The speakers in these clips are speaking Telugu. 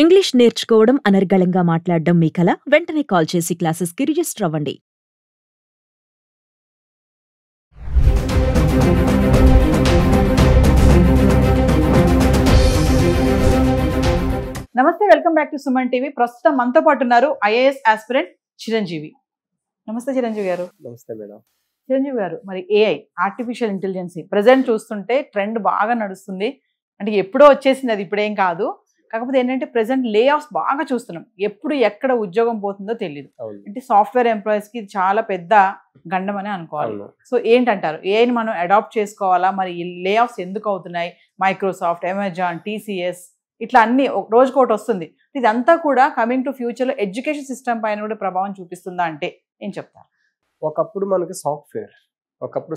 ఇంగ్లీష్ నేర్చుకోవడం, అనర్గళంగా మాట్లాడడం మీ కల? వెంటనే కాల్ చేసి క్లాసెస్‌కి రిజిస్టర్ అవ్వండి. నమస్తే, welcome back to Suman TV. ప్రస్తుతం మనతో పాటు ఉన్నారు ఐఏఎస్ ఆస్పిరెంట్ చిరంజీవి. నమస్తే చిరంజీవి గారు. నమస్తే మేడం. చిరంజీవి గారు, మరి ఏఐ, ఆర్టిఫిషియల్ ఇంటెలిజెన్సీ ప్రెసెంట్ చూస్తుంటే ట్రెండ్ బాగా నడుస్తుంది. అంటే ఎప్పుడో వచ్చేసింది, అది ఇప్పుడేం కాదు. కాకపోతే ఏంటంటే ప్రెసెంట్ లే ఆఫ్స్ బాగా చూస్తున్నాం. ఎప్పుడు ఎక్కడ ఉద్యోగం పోతుందో తెలియదు. అంటే సాఫ్ట్వేర్ ఎంప్లాయీస్ కి చాలా పెద్ద గండం అని అనుకోవాలి. సో ఏంటంటారు, ఏఐని మనం అడాప్ట్ చేసుకోవాలా? మరి ఈ లే ఆఫ్స్ ఎందుకు అవుతున్నాయి? మైక్రోసాఫ్ట్, అమెజాన్, టీసీఎస్ ఇట్లా అన్ని రోజుకోటి వస్తుంది. ఇదంతా కూడా కమింగ్ టు ఫ్యూచర్లో ఎడ్యుకేషన్ సిస్టమ్ పైన కూడా ప్రభావం చూపిస్తుందా అంటే ఏం చెప్తారు? ఒకప్పుడు మనకి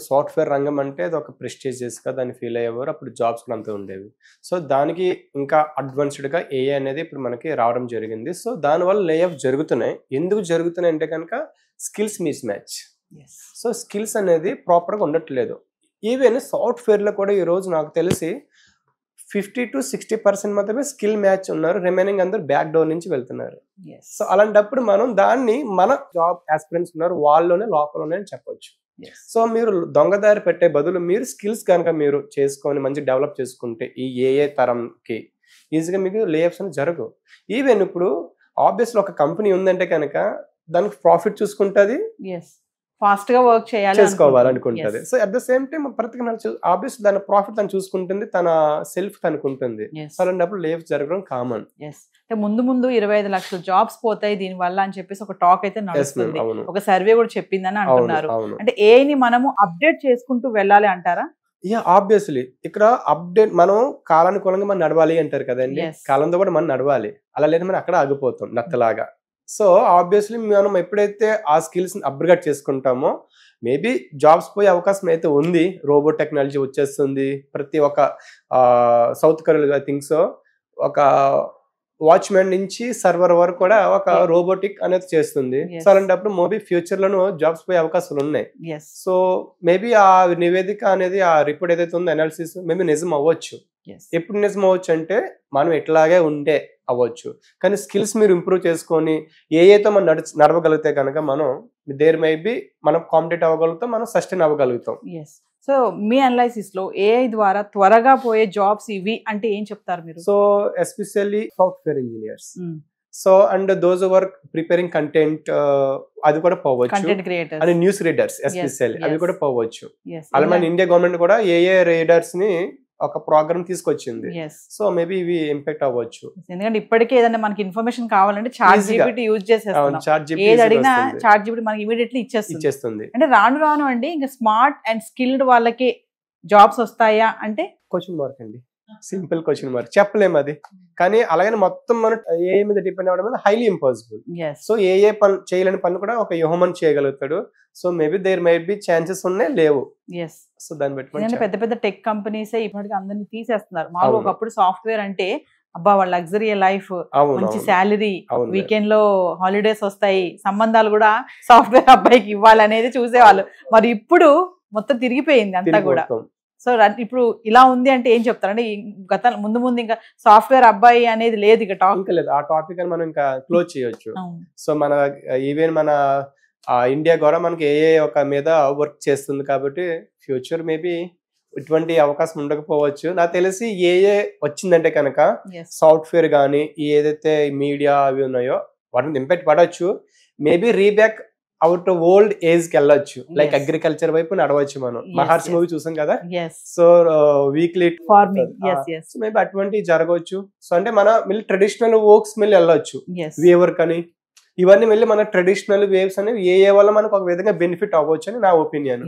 సాఫ్ట్వేర్ రంగం అంటే అది ఒక ప్రెస్టీజియస్గా దాన్ని ఫీల్ అయ్యేవారు. అప్పుడు జాబ్స్ కూడా అంతా ఉండేవి. సో దానికి ఇంకా అడ్వాన్స్డ్గా ఏఐ అనేది ఇప్పుడు మనకి రావడం జరిగింది. సో దానివల్ల లే ఆఫ్ జరుగుతున్నాయి. ఎందుకు జరుగుతున్నాయి అంటే కనుక skills miss match. So skills అనేది ప్రాపర్గా ఉండట్లేదు. ఈవెన్ సాఫ్ట్వేర్లో కూడా ఈరోజు నాకు తెలిసి 50 to 60% మాత్రమే స్కిల్ మ్యాచ్ ఉన్నారు. రిమైనింగ్ అందరూ బ్యాక్ డోర్ నుంచి వెళ్తున్నారు. సో అలాంటప్పుడు మనం దాన్ని మన జాబ్ ఆస్పిరెంట్స్ ఉన్నారు వాళ్ళలోనే లోపలనే చెప్పొచ్చు. సో మీరు దొంగదారి పెట్టే బదులు మీరు స్కిల్స్ కనుక మీరు చేసుకొని మంచి డెవలప్ చేసుకుంటే ఈ ఏఏ తరంకి ఈజీగా మీకు లేఆఫ్స్ అని జరగవు. ఈవెన్ ఇప్పుడు ఆబ్వియస్లీ ఒక కంపెనీ ఉందంటే కనుక దానికి ప్రాఫిట్ చూసుకుంటుంది, ఫాస్ట్ గా వర్క్ చేసుకోవాలనుకుంటుంది. So at the same time ప్రతి ఆబ్వియస్ దాని ప్రాఫిట్ తను చూసుకుంటుంది, తన సెల్ఫ్ తనకుంటుంది. అలాంటప్పుడు లేఆఫ్స్ జరగడం కామన్. ముందు 25 లక్షల జాబ్స్ పోతాయి దీని వల్ల అని చెప్పేసి ఒక టాక్ అయితే నడుస్తుంది. ఒక సర్వే కూడా చెప్పిందని అంటున్నారు. అంటే ఏఐని మనము అప్డేట్ చేసుకుంటూ వెళ్ళాలి అంటారా? ఆబ్వియస్లీ ఇక్కడ అప్డేట్ మనం కాలానుకూలంగా మనం నడవాలి అంటారు కదండి. కాలంతో కూడా మనం నడవాలి. అలా లేదు మనం అక్కడ ఆగిపోతాం నత్తలాగా. సో ఆబ్వియస్లీ మనం ఎప్పుడైతే ఆ స్కిల్స్ అప్గ్రేడ్ చేసుకుంటామో మేబీ జాబ్స్ పోయే అవకాశం అయితే ఉంది. రోబోట్ టెక్నాలజీ వచ్చేస్తుంది. ప్రతి ఒక్క south Korea I think so ఒక వాచ్మెన్ నుంచి సర్వర్ వరకు కూడా ఒక రోబోటిక్ అనేది చేస్తుంది. సో అలాంటప్పుడు మేబీ ఫ్యూచర్ లోను జాబ్స్ పోయే అవకాశాలు ఉన్నాయి. సో మేబీ ఆ నివేదిక అనేది ఆ రిపోర్ట్ ఏదైతే ఉందో అనాలిసిస్ మేబీ నిజం అవ్వచ్చు. ఎప్పుడు నిజం అవ్వచ్చు అంటే మనం ఎట్లాగే ఉంటే అవ్వచ్చు. కానీ స్కిల్స్ మీరు ఇంప్రూవ్ చేసుకొని ఏతో మనం నడవగలిగితే కనుక మనం దేర్ మేబీ మనం కాంపిటేట్ అవ్వగలుగుతాం, మనం సస్టైన్ అవ్వగలుగుతాం. సో మీ అనాలిసిస్ లో ఏఐ ద్వారా త్వరగా పోయే జాబ్స్ ఇవి అంటే ఏం చెప్తారు మీరు? So especially software engineers, so and those work preparing content అది కూడా పోవచ్చు. అండ్ న్యూస్ రీడర్స్ ఎస్పెషల్లీ అవి కూడా పోవచ్చు. అలా మన ఇండియా గవర్నమెంట్ కూడా ఏఐ రీడర్స్ ని ఒక ప్రోగ్రామ్ తీసుకొచ్చింది. సో మేబీ ఇవి ఇంపాక్ట్ అవ్వచ్చు. ఎందుకంటే ఇప్పటికే ఏదైనా మనకి ఇన్ఫర్మేషన్ కావాలంటే చాట్ జీపీటీ యూజ్ చేసేస్తున్నాం. ఏది అడిగినా చాట్ జీపీటీ మనకి ఇమీడియట్లీ ఇచ్చేస్తుంది. అంటే రాను అండి ఇంకా స్మార్ట్ అండ్ స్కిల్డ్ వాళ్ళకి జాబ్స్ వస్తాయా అంటే క్వశ్చన్ మార్క్ అండి. సింపుల్ క్వశ్చన్ మార్క్, చెప్పలేము అది. కానీ అలాగని మొత్తం మనం ఏఐ మీద డిపెండ్ అవ్వడం అనేది హైలీ ఇంపాసిబుల్. సో ఏఐ పని చేయలేని పనులు కూడా ఒక హ్యూమన్ చేయగలుగుతాడు. So maybe there might be chances ఉన్నాయి, లేవు. సో దాన్ని బట్టి పెద్ద పెద్ద టెక్ కంపెనీస్ ఇప్పటికి అందరినీ తీసేస్తున్నారు. మామూలు ఒకప్పుడు సాఫ్ట్వేర్ అంటే అబ్బా వాళ్ళ లగ్జరీ లైఫ్, మంచి శాలరీ, వీకెండ్ లో హాలిడేస్ వస్తాయి, సంబంధాలు కూడా సాఫ్ట్వేర్ అబ్బాయికి ఇవ్వాలనేది చూసేవాళ్ళు. మరి ఇప్పుడు మొత్తం తిరిగిపోయింది అంతా కూడా. సో ఇప్పుడు ఇలా ఉంది అంటే ఏం చెప్తారు? అంటే గత ముందు ఇంకా సాఫ్ట్వేర్ అబ్బాయి అనేది లేదు, ఇక టాపిక్ లేదు. ఆ టాపిక్ అని మనం ఇంకా క్లోజ్ చేయొచ్చు. సో మన ఈవెన్ మన ఇండియా కూడా మనకి ఏఏ ఒక మీద వర్క్ చేస్తుంది కాబట్టి ఫ్యూచర్ మేబీ ఇటువంటి అవకాశం ఉండకపోవచ్చు. నాకు తెలిసి ఏఏ వచ్చిందంటే కనుక సాఫ్ట్వేర్ కానీ ఏదైతే మీడియా అవి ఉన్నాయో వాటిని ఇంపాక్ట్ పడవచ్చు. మేబీ రీబ్యాక్ అవుట్ ఓల్డ్ ఏజ్ కి వెళ్ళొచ్చు. లైక్ అగ్రికల్చర్ వైపు నడవచ్చు. మనం మహర్షి మూవీ చూసాం కదా. సో వీక్లీ ఫార్మింగ్ మేబీ అటువంటి జరగవచ్చు. సో అంటే మన మళ్ళీ ట్రెడిషనల్ వర్క్స్ మళ్ళీ వెళ్ళొచ్చు. వీవర్ కానీ ఇవన్నీ మళ్ళీ మన ట్రెడిషనల్ వేవ్స్ అనేవి ఏ వల్ల మనకు ఒక విధంగా బెనిఫిట్ అవ్వచ్చు అని నా opinion.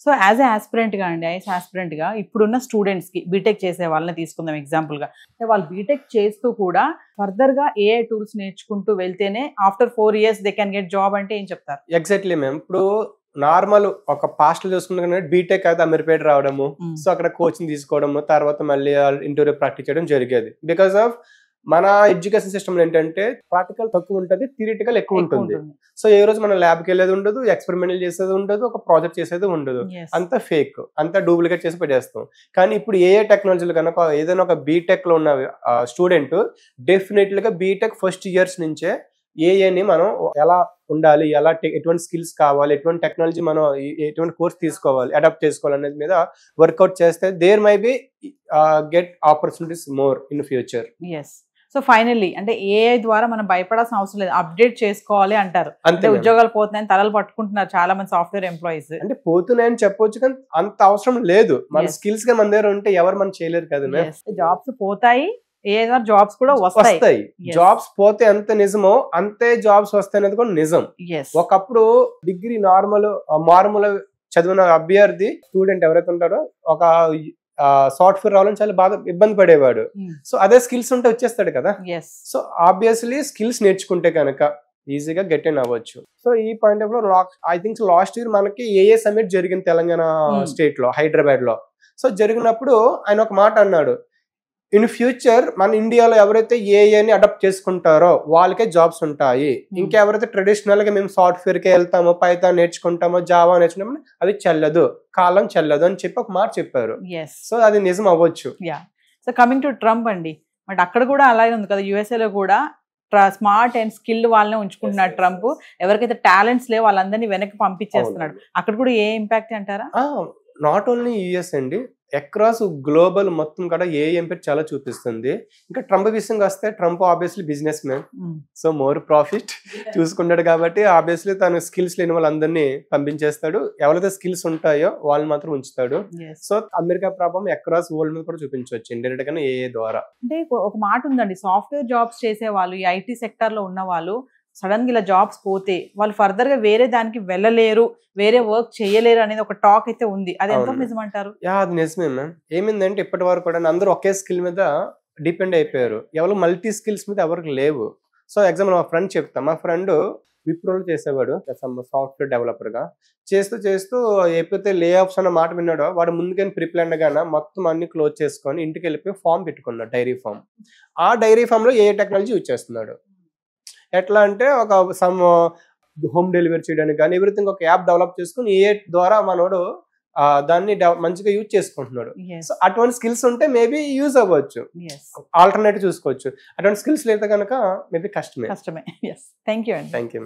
So as a aspirant గా అండి, ఐఎస్ ఆస్పిరెంట్ గా ఇప్పుడున్న స్టూడెంట్స్ కి బీటెక్ చేసే వాళ్ళని తీసుకుందాం ఎగ్జాంపుల్ గా. వాళ్ళు బీటెక్ చేస్తూ కూడా ఫర్దర్ గా ఏఐ టూల్స్ నేర్చుకుంటూ వెళ్తేనే after 4 years they can get job అంటే ఏం చెప్తారు? Exactly ma'am. ఇప్పుడు నార్మల్ ఒక పాస్ట్ లో చూసుకుంటే బీటెక్ అయితే అమీర్పేట రావడము, సో అక్కడ కోచింగ్ తీసుకోవడము, తర్వాత మళ్ళీ ఇంటర్వ్యూ ప్రాక్టీస్ చేయడం జరిగేది. బికాస్ ఆఫ్ మన ఎడ్యుకేషన్ సిస్టమ్ ఏంటంటే ప్రాక్టికల్ తక్కువ ఉంటుంది, థియరిటికల్ ఎక్కువ ఉంటుంది. సో ఏ రోజు మనం ల్యాబ్కి వెళ్ళేది ఉండదు, ఎక్స్పెరిమెంటల్ చేసేది ఉండదు, ఒక ప్రాజెక్ట్ చేసేది ఉండదు. అంతా ఫేక్, అంతా డూప్లికేట్ చేసి పెట్టేస్తాం. కానీ ఇప్పుడు ఏ టెక్నాలజీలు కనుక ఏదైనా ఒక బీటెక్ లో ఉన్న స్టూడెంట్ డెఫినెట్లీగా బీటెక్ ఫస్ట్ ఇయర్స్ నుంచే ఏఐని మనం ఎలా ఉండాలి, ఎలా ఎటువంటి స్కిల్స్ కావాలి, ఎటువంటి టెక్నాలజీ మనం ఎటువంటి కోర్స్ తీసుకోవాలి, అడాప్ట్ చేసుకోవాలి అనేది మీద వర్కౌట్ చేస్తే there may be get opportunities more in future. So finally అంటే ఏఐ ద్వారా మనం భయపడాల్సిన అవసరం లేదు, అప్డేట్ చేసుకోవాలి అంటారు. అంటే ఉద్యోగాలు పోతున్నాయని తలలు పట్టుకుంటున్నారు చాలా మంది సాఫ్ట్వేర్ ఎంప్లాయీస్. అంటే పోతున్నాయని చెప్పొచ్చు కానీ అంత అవసరం లేదు. మన స్కిల్స్ గా మన దగ్గర ఉంటే ఎవరు మనం చేయలేరు కదా. జాబ్స్ పోతాయి, ఏఐ ద్వారా జాబ్స్ కూడా వస్తాయి. జాబ్స్ పోతే ఎంత నిజమో అంతే జాబ్స్ వస్తాయి అనేది కూడా నిజం. ఒకప్పుడు డిగ్రీ నార్మల్ చదివిన అభ్యర్థి స్టూడెంట్ ఎవరైతే ఉంటారో ఒక సాఫ్ట్వేర్ రావాలని చాలా బాగా ఇబ్బంది పడేవాడు. సో అదే స్కిల్స్ ఉంటే వచ్చేస్తాడు కదా. సో ఆబ్వియస్లీ స్కిల్స్ నేర్చుకుంటే కనుక ఈజీగా గెట్ ఇన్ అవ్వచ్చు. సో ఈ పాయింట్ ఆఫ్ లో ఐ థింక్ లాస్ట్ ఇయర్ మనకి ఏఏ సమిట్ జరిగింది తెలంగాణ స్టేట్ లో, హైదరాబాద్ లో. సో జరిగినప్పుడు ఆయన ఒక మాట అన్నాడు, ఇన్ ఫ్యూచర్ మన ఇండియాలో ఎవరైతే ఏఐని అడాప్ట్ చేసుకుంటారో వాళ్ళకే జాబ్స్ ఉంటాయి. ఇంకెవరైతే ట్రెడిషనల్ గా మేము సాఫ్ట్వేర్ కి వెళ్తామో, పైథాన్ నేర్చుకుంటామో, జావా నేర్చుకుంటామో అవి చెల్లదు, కాలం చెల్లదు అని చెప్పి ఒక మాట చెప్పారు. సో అది నిజం అవ్వచ్చు. సో కమింగ్ టు ట్రంప్ అండి, బట్ అక్కడ కూడా అలాగే ఉంది కదా, యుఎస్ఏలో కూడా స్మార్ట్ అండ్ స్కిల్డ్ వాళ్ళనే ఉంచుకుంటున్నాడు ట్రంప్. ఎవరికైతే టాలెంట్స్ లేవు వాళ్ళందరినీ వెనక్కి పంపించేస్తున్నాడు. అక్కడ కూడా ఏ ఇంపాక్ట్ అంటారా? నాట్ ఓన్లీ యుఎస్ అండి, అక్రాస్ గ్లోబల్ మొత్తం కూడా ఏ ఇంపాక్ట్ చాలా చూపిస్తుంది. ఇంకా ట్రంప్ విషయంగా వస్తే Trump obviously business man, so more profit చూసుకుంటాడు కాబట్టి ఆబ్వియస్లీ తను స్కిల్స్ లేని వాళ్ళందరినీ పంపించేస్తాడు. ఎవరైతే స్కిల్స్ ఉంటాయో వాళ్ళు మాత్రం ఉంచుతాడు. సో అమెరికా ప్రభావం అక్రాస్ వరల్డ్ మీద కూడా చూపించవచ్చు ఇండైరెక్ట్ గా ఏఐ ద్వారా. అంటే ఒక మాట ఉందండి, సాఫ్ట్వేర్ జాబ్స్ చేసే వాళ్ళు, ఈ ఐటీ సెక్టర్ లో ఉన్న వాళ్ళు సడన్ గా ఇలా జాబ్స్ పోతే వాళ్ళు ఫర్దర్ గా వేరే దానికి వెళ్ళలేరు, వేరే వర్క్ చేయలేరు అనేది ఒక టాక్ అయితే ఉంది. అది ఎంత నిజమంటారు? అది నిజమే మ్యామ్. ఏమైందంటే ఇప్పటి వరకు కూడా అందరూ ఒకే స్కిల్ మీద డిపెండ్ అయిపోయారు, ఎవరు మల్టీ స్కిల్స్ మీద ఎవరికి లేవు. సో ఎగ్జాంపుల్ మా ఫ్రెండ్ చెప్తా, మా ఫ్రెండ్ విప్రోలో చేసేవాడు సాఫ్ట్వేర్ డెవలపర్ గా. చేస్తూ ఎప్పుడైతే లే ఆఫ్స్ అన్న మాట విన్నాడో వాడు ముందుకని ప్రిప్లాన్ గానే మొత్తం అన్ని క్లోజ్ చేసుకొని ఇంటికి వెళ్ళిపోయి ఫామ్ పెట్టుకున్నాడు, డైరీ ఫామ్. ఆ డైరీ ఫామ్ లో ఏ టెక్నాలజీ యూజ్ చేస్తున్నాడు. ఎట్లా అంటే ఒక సమ్ హోమ్ డెలివరీ చేయడానికి కానీ ఎవ్రీథింగ్ ఒక యాప్ డెవలప్ చేసుకుని ఏ ద్వారా మనోడు దాన్ని మంచిగా యూజ్ చేసుకుంటున్నాడు. సో అటువంటి స్కిల్స్ ఉంటే మేబీ యూజ్ అవ్వచ్చు, ఆల్టర్నేటివ్ చూసుకోవచ్చు. అటువంటి స్కిల్స్ లేదా కనుక మేబీ కష్టమే. Thank you. Thank you.